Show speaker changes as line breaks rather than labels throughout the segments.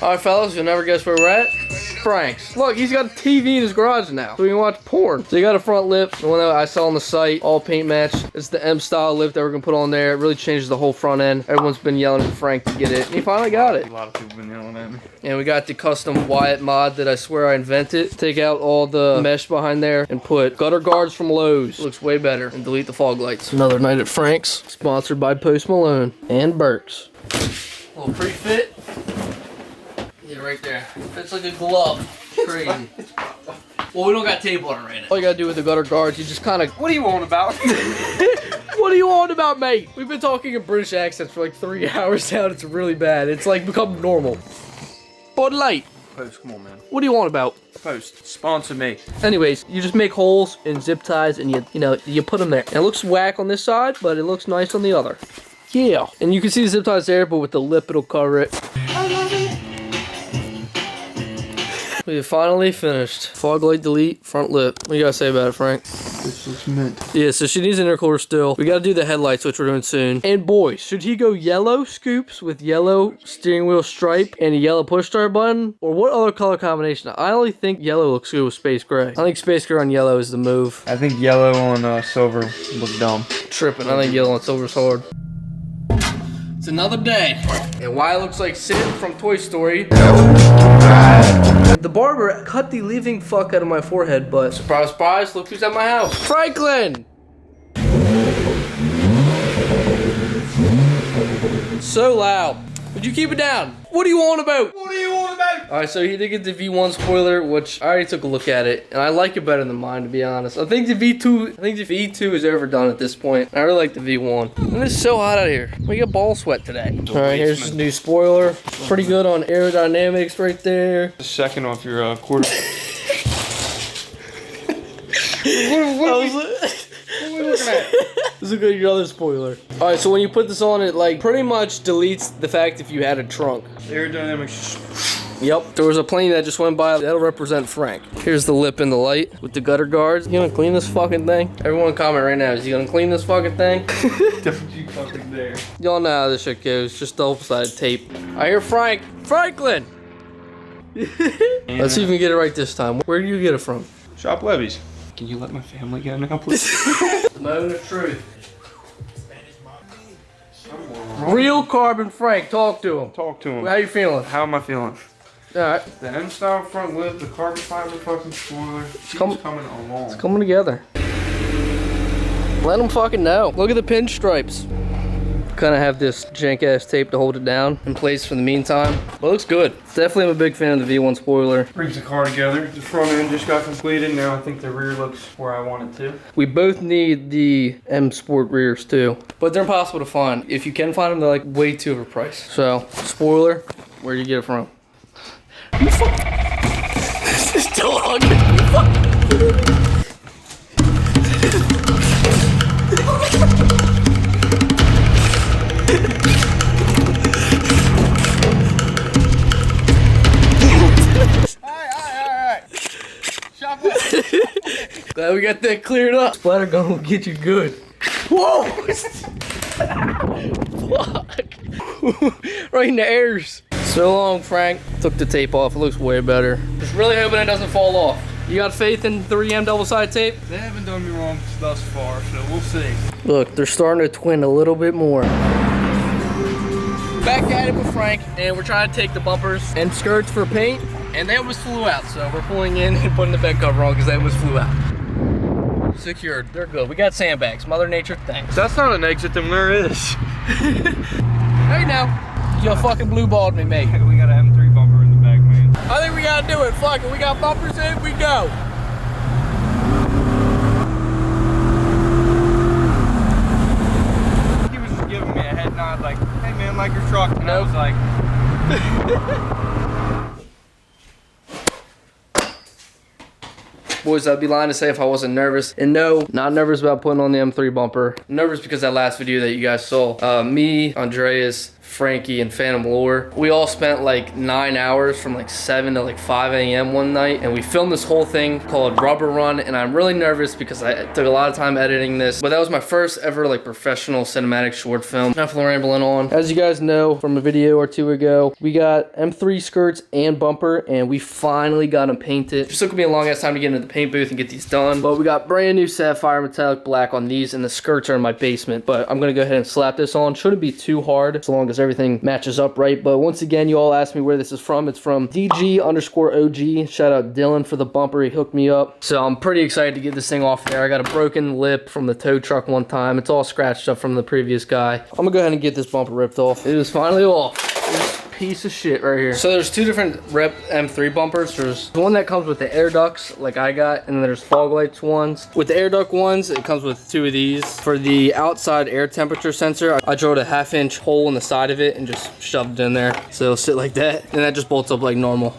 All right, fellas, you'll never guess where we're at. Frank's. Look, he's got a TV in his garage now, so we can watch porn. So you got a front lip, the one that I saw on the site, all paint match. It's the M style lip that we're gonna put on there. It really changes the whole front end. Everyone's been yelling at Frank to get it, and he finally got it.
A lot of people been yelling at me.
And we got the custom Wyatt mod that I swear I invented. Take out all the mesh behind there and put gutter guards from Lowe's. Looks way better. And delete the fog lights. Another night at Frank's, sponsored by Post Malone and Burks. Little pre-fit. Yeah, right there. Fits like a glove. Crazy. Well, we don't got tape on it right now. All you gotta do with the gutter guards, you just kind of...
What do you want about?
What are you on about, mate? We've been talking in British accents for like 3 hours now. It's really bad. It's like become normal. Bud Light.
Post, come on, man.
What do you want about?
Post, sponsor me.
Anyways, you just make holes and zip ties and you put them there. And it looks whack on this side, but it looks nice on the other. Yeah. And you can see the zip ties there, but with the lip, it'll cover it. I love it. We have finally finished. Fog light delete, front lip. What do you gotta say about it, Frank?
This looks mint.
Yeah, so she needs an intercooler still. We gotta do the headlights, which we're doing soon. And boys, should he go yellow scoops with yellow steering wheel stripe and a yellow push start button? Or what other color combination? I only think yellow looks good with space gray. I think space gray on yellow is the move.
I think yellow on silver look dumb.
Tripping. I think yellow on silver's hard. It's another day. And Wyatt looks like Sid from Toy Story. The barber cut the living fuck out of my forehead, but surprise, surprise, look who's at my house. Franklin! So loud. Would you keep it down? What do you want about?
What do you want about?
Alright, so he did get the V1 spoiler, which I already took a look at it, and I like it better than mine, to be honest. I think the V2 is overdone at this point. I really like the V1. And it's so hot out here. We got ball sweat today. Alright, here's his new spoiler. Pretty good on aerodynamics right there.
A second off your quarter.
What are we looking at? This is good, your other spoiler. Alright, so when you put this on, it like pretty much deletes the fact if you had a trunk.
Aerodynamics.
Yep, there was a plane that just went by. That'll represent Frank. Here's the lip and the light with the gutter guards. You gonna clean this fucking thing? Everyone comment right now. Is he gonna clean this fucking thing?
Don't you fucking dare.
Y'all know how this shit goes. Just double-sided tape. I hear Frank. Franklin! Let's see if we can get it right this time. Where do you get it from?
Shop Levy's. Can you let my family go now, please?
The moment of truth. Real Carbon Frank. Talk to him.
Talk to him.
How you feeling?
How am I feeling?
Alright.
The M-style front lip, the carbon fiber fucking spoiler. She's coming along.
It's coming together. Let them fucking know. Look at the pinstripes. Kind of have this jank ass tape to hold it down in place for the meantime. But it looks good. Definitely am a big fan of the V1 spoiler.
Brings the car together. The front end just got completed. Now I think the rear looks where I want it to.
We both need the M Sport rears too. But they're impossible to find. If you can find them, they're like way too overpriced. So, spoiler, where do you get it from? You still hugging. Glad we got that cleared up. Splatter gun will get you good. Whoa! Fuck. Right in the airs. So long, Frank. Took the tape off. It looks way better. Just really hoping it doesn't fall off. You got faith in 3M double-sided tape?
They haven't done me wrong thus far, so we'll see.
Look, they're starting to twin a little bit more. Back at it with Frank, and we're trying to take the bumpers and skirts for paint, and they almost flew out, so we're pulling in and putting the bed cover on because they almost flew out. Secured. They're good. We got sandbags. Mother Nature, thanks.
That's not an exit, then there is.
Hey now. You fucking blue balled me, mate.
We got an M3 bumper in the back, man.
I think we gotta do it. Fuck it. We got bumpers in, we go.
He was just giving me a head nod like, hey man, like your truck. And
Nope.
I was like...
Boys, I'd be lying to say if I wasn't nervous. And no, not nervous about putting on the M3 bumper. Nervous because that last video that you guys saw, me, Andreas, Frankie and Phantom Lore. We all spent like 9 hours from like 7 to like 5 a.m. one night, and we filmed this whole thing called Rubber Run, and I'm really nervous because I took a lot of time editing this, but that was my first ever like professional cinematic short film. Enough rambling on. As you guys know from a video or two ago, we got M3 skirts and bumper, and we finally got them painted. It just took me a long ass time to get into the paint booth and get these done, but we got brand new sapphire metallic black on these, and the skirts are in my basement, but I'm gonna go ahead and slap this on. Shouldn't be too hard as long as everything matches up right. But once again, you all asked me where this is from. It's from DG_OG. Shout out Dylan for the bumper. He hooked me up, so I'm pretty excited to get this thing off there. I got a broken lip from the tow truck one time. It's all scratched up from the previous guy. I'm gonna go ahead and get this bumper ripped off. It is finally off. This piece of shit right here. So there's two different Rep M3 bumpers. There's one that comes with the air ducts like I got, and then there's fog lights ones. With the air duct ones, it comes with two of these. For the outside air temperature sensor, I drilled a 1/2 inch hole in the side of it and just shoved it in there, so it'll sit like that, and that just bolts up like normal.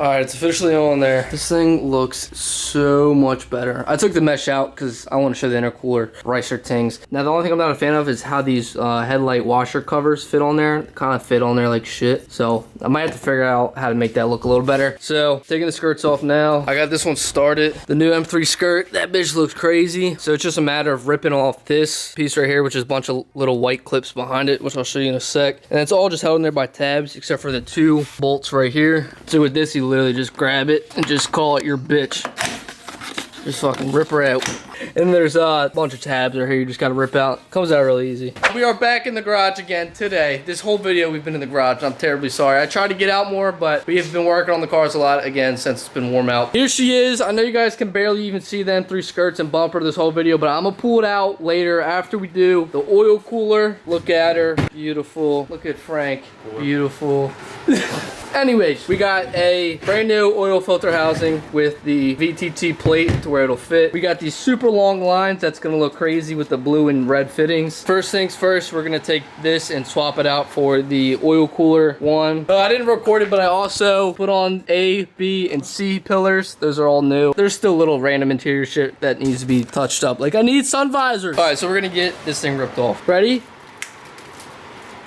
All right, it's officially on there. This thing looks so much better. I took the mesh out because I want to show the intercooler ricer things. Now, the only thing I'm not a fan of is how these headlight washer covers fit on there. They kind of fit on there like shit. So I might have to figure out how to make that look a little better. So taking the skirts off now. I got this one started. The new M3 skirt. That bitch looks crazy. So it's just a matter of ripping off this piece right here, which is a bunch of little white clips behind it, which I'll show you in a sec. And it's all just held in there by tabs, except for the 2 bolts right here. So with this, you literally just grab it and just call it your bitch. Just fucking rip her out. And there's a bunch of tabs right here you just gotta rip out. Comes out really easy. We are back in the garage again today. This whole video we've been in the garage. I'm terribly sorry. I tried to get out more, but we have been working on the cars a lot again since it's been warm out. Here she is. I know you guys can barely even see the M3 skirts and bumper this whole video, but I'm gonna pull it out later after we do the oil cooler. Look at her. Beautiful. Look at Frank. Beautiful. Anyways, we got a brand new oil filter housing with the VTT plate to where it'll fit. We got these super long lines that's gonna look crazy with the blue and red fittings. First things first, we're gonna take this and swap it out for the oil cooler one. I didn't record it, but I also put on A, B, and C pillars. Those are all new. There's still little random interior shit that needs to be touched up. Like I need sun visors. All right, so we're gonna get this thing ripped off. Ready?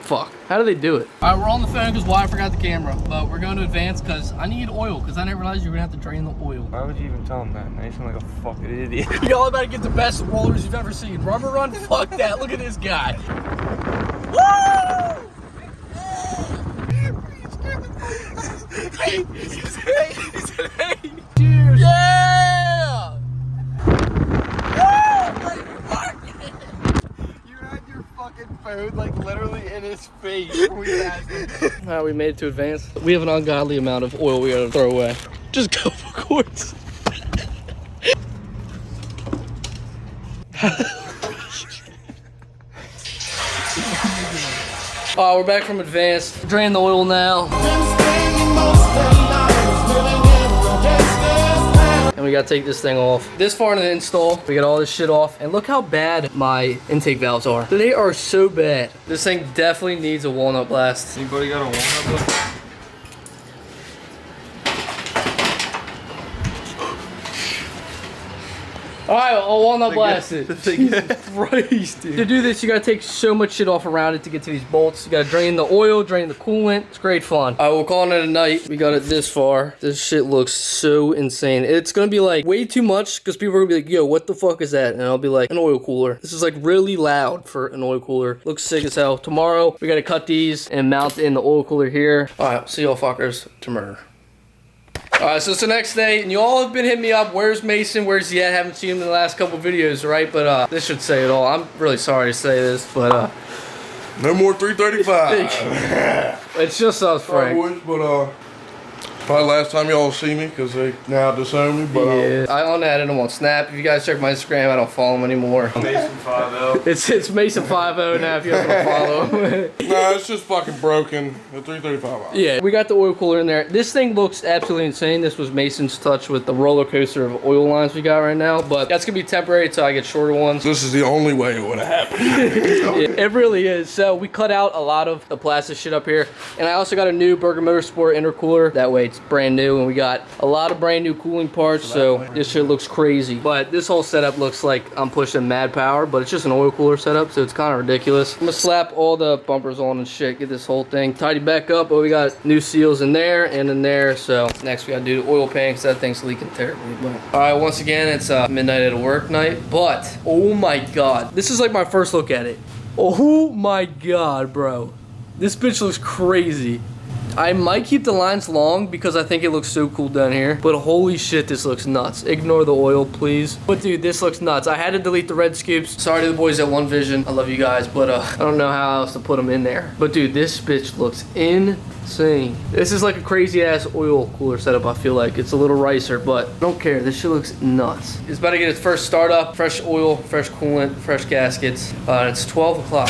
Fuck. How do they do it? All right, we're on the phone because Wyatt forgot the camera, but we're going to advance because I need oil because I didn't realize you were going to have to drain the oil.
Why would you even tell him that? Now you sound like a fucking idiot.
Y'all about to get the best rollers you've ever seen. Rubber Run? Fuck that. Look at this guy. Woo! Cheers. Yeah!
Phone like literally in his face.
Alright, we made it to advance. We have an ungodly amount of oil we gotta throw away. Just go for quarts. We're back from advance. Drain the oil now. And we gotta take this thing off. This far in the install, we got all this shit off. And look how bad my intake valves are. They are so bad. This thing definitely needs a walnut blast.
Anybody got a walnut blast?
Alright, I'll walnut blast it. Jesus Christ, dude. To do this, you gotta take so much shit off around it to get to these bolts. You gotta drain the oil, drain the coolant. It's great fun. Alright, we'll call it a night. We got it this far. This shit looks so insane. It's gonna be like way too much because people are gonna be like, yo, what the fuck is that? And I'll be like, an oil cooler. This is like really loud for an oil cooler. Looks sick as hell. Tomorrow, we gotta cut these and mount in the oil cooler here. Alright, see y'all fuckers tomorrow. Alright, so it's the next day, and you all have been hitting me up. Where's Mason? Where's he at? Haven't seen him in the last couple videos, right? But this should say it all. I'm really sorry to say this, but
no more 335.
it's just us, Frank.
Boys, but probably last time y'all see me because they now disown me. But
yeah, I unadded him on Snap. If you guys check my Instagram, I don't follow him anymore.
Mason 50.
It's Mason 50 now. If you guys want to follow him.
no, it's just fucking broken. The 335.
Yeah, we got the oil cooler in there. This thing looks absolutely insane. This was Mason's touch with the roller coaster of oil lines we got right now, but that's gonna be temporary until I get shorter ones.
This is the only way it would have happened.
It really is. So we cut out a lot of the plastic shit up here, and I also got a new Burger Motorsport intercooler. That way It's brand new, and we got a lot of brand new cooling parts, so this shit looks crazy. But this whole setup looks like I'm pushing mad power, but it's just an oil cooler setup, so it's kind of ridiculous. I'm gonna slap all the bumpers on and shit, get this whole thing tidy back up, but we got new seals in there and in there, so next we gotta do the oil pan because that thing's leaking terribly. But all right, once again, it's midnight at a work night, but oh my god, this is like my first look at it. Oh my god, bro, this bitch looks crazy. I might keep the lines long because I think it looks so cool down here, but holy shit, this looks nuts. Ignore the oil, please. But dude, this looks nuts. I had to delete the red scoops. Sorry to the boys at One Vision. I love you guys, but I don't know how else to put them in there. But dude, this bitch looks insane. This is like a crazy ass oil cooler setup. I feel like it's a little ricer, but I don't care. This shit looks nuts. It's about to get its first startup. Fresh oil, fresh coolant, fresh gaskets. It's 12 o'clock.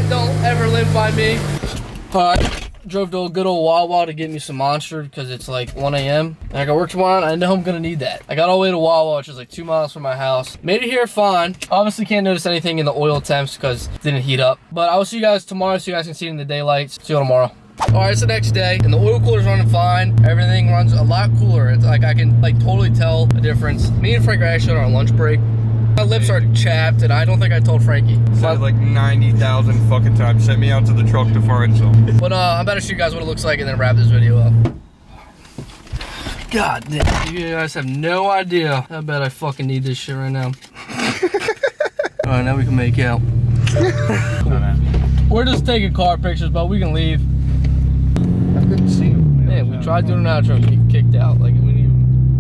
Don't ever live by me. Alright, drove to a good old Wawa to get me some Monster because it's like 1 a.m. and I got work tomorrow and I know I'm gonna need that. I got all the way to Wawa, which is like 2 miles from my house. Made it here fine. Obviously can't notice anything in the oil temps because it didn't heat up. But I will see you guys tomorrow so you guys can see it in the daylights. See you tomorrow. Alright, it's the next day and the oil cooler's running fine. Everything runs a lot cooler. It's like I can like totally tell a difference. Me and Frank are actually on our lunch break. My lips are chapped, and I don't think I told Frankie.
Said like 90,000 fucking times. Sent me out to the truck to fart some.
But I'm about to show you guys what it looks like and then wrap this video up. God damn, you guys have no idea how bad I fucking need this shit right now. Alright, now we can make out. We're just taking car pictures, but we can leave.
I couldn't see him.
Yeah, we tried doing an outro and get kicked out. Like, we need.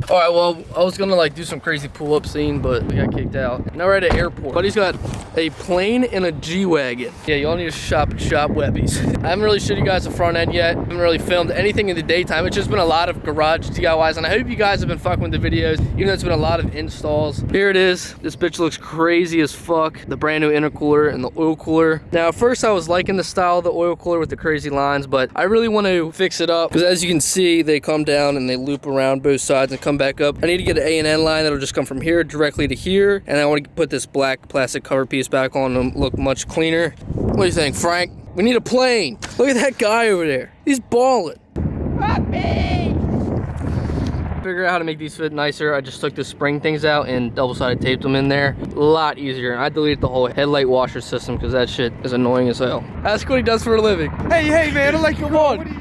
Alright, well, I was gonna like do some crazy pull-up scene, but we got kicked out. Now we're at an airport. Buddy's got a plane and a G-Wagon. Yeah, y'all need to shop at Shop Webbies. I haven't really showed you guys the front end yet. I haven't really filmed anything in the daytime. It's just been a lot of garage DIYs, and I hope you guys have been fucking with the videos, even though it's been a lot of installs. Here it is. This bitch looks crazy as fuck. The brand new intercooler and the oil cooler. Now, at first I was liking the style of the oil cooler with the crazy lines, but I really want to fix it up because as you can see, they come down and they loop around both sides and come back up. I need to get an A&N line that'll just come from here directly to here, and I want to put this black plastic cover piece back on and look much cleaner. What do you think, Frank? We need a plane. Look at that guy over there. He's balling. Figure out how to make these fit nicer. I just took the spring things out and double-sided taped them in there. A lot easier. I deleted the whole headlight washer system because that shit is annoying as hell. Ask what he does for a living.
Hey man, I like your
on.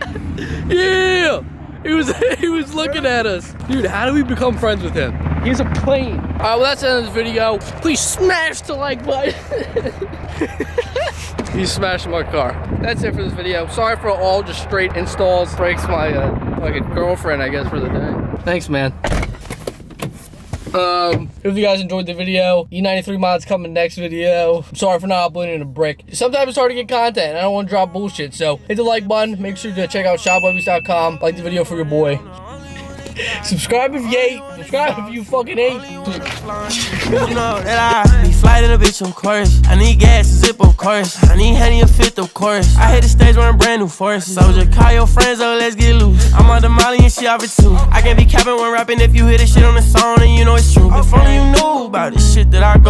Yeah. He was looking at us. Dude, how do we become friends with him? He's a plane. All right, well, that's the end of this video. Please smash the like button. He's smashing my car. That's it for this video. Sorry for all just straight installs. Frank's my like a girlfriend, I guess, for the day. Thanks, man. If you guys enjoyed the video, E93 mods coming next video. I'm sorry for not uploading a brick. Sometimes it's hard to get content. I don't want to drop bullshit. So hit the like button. Make sure to check out shopwebbies.com. Like the video for your boy. Subscribe if you hate. Subscribe if you fucking hate.
You know that I be flying a bitch, of course. I need gas, a zip, of course. I need honey, a fifth, of course. I hit the stage wearing brand new forces. So just call your friends, oh, let's get loose. I'm on the molly and shit off it too. I can be capping when rapping if you hear this shit on the song and you know it's true. If only you knew about this shit that I go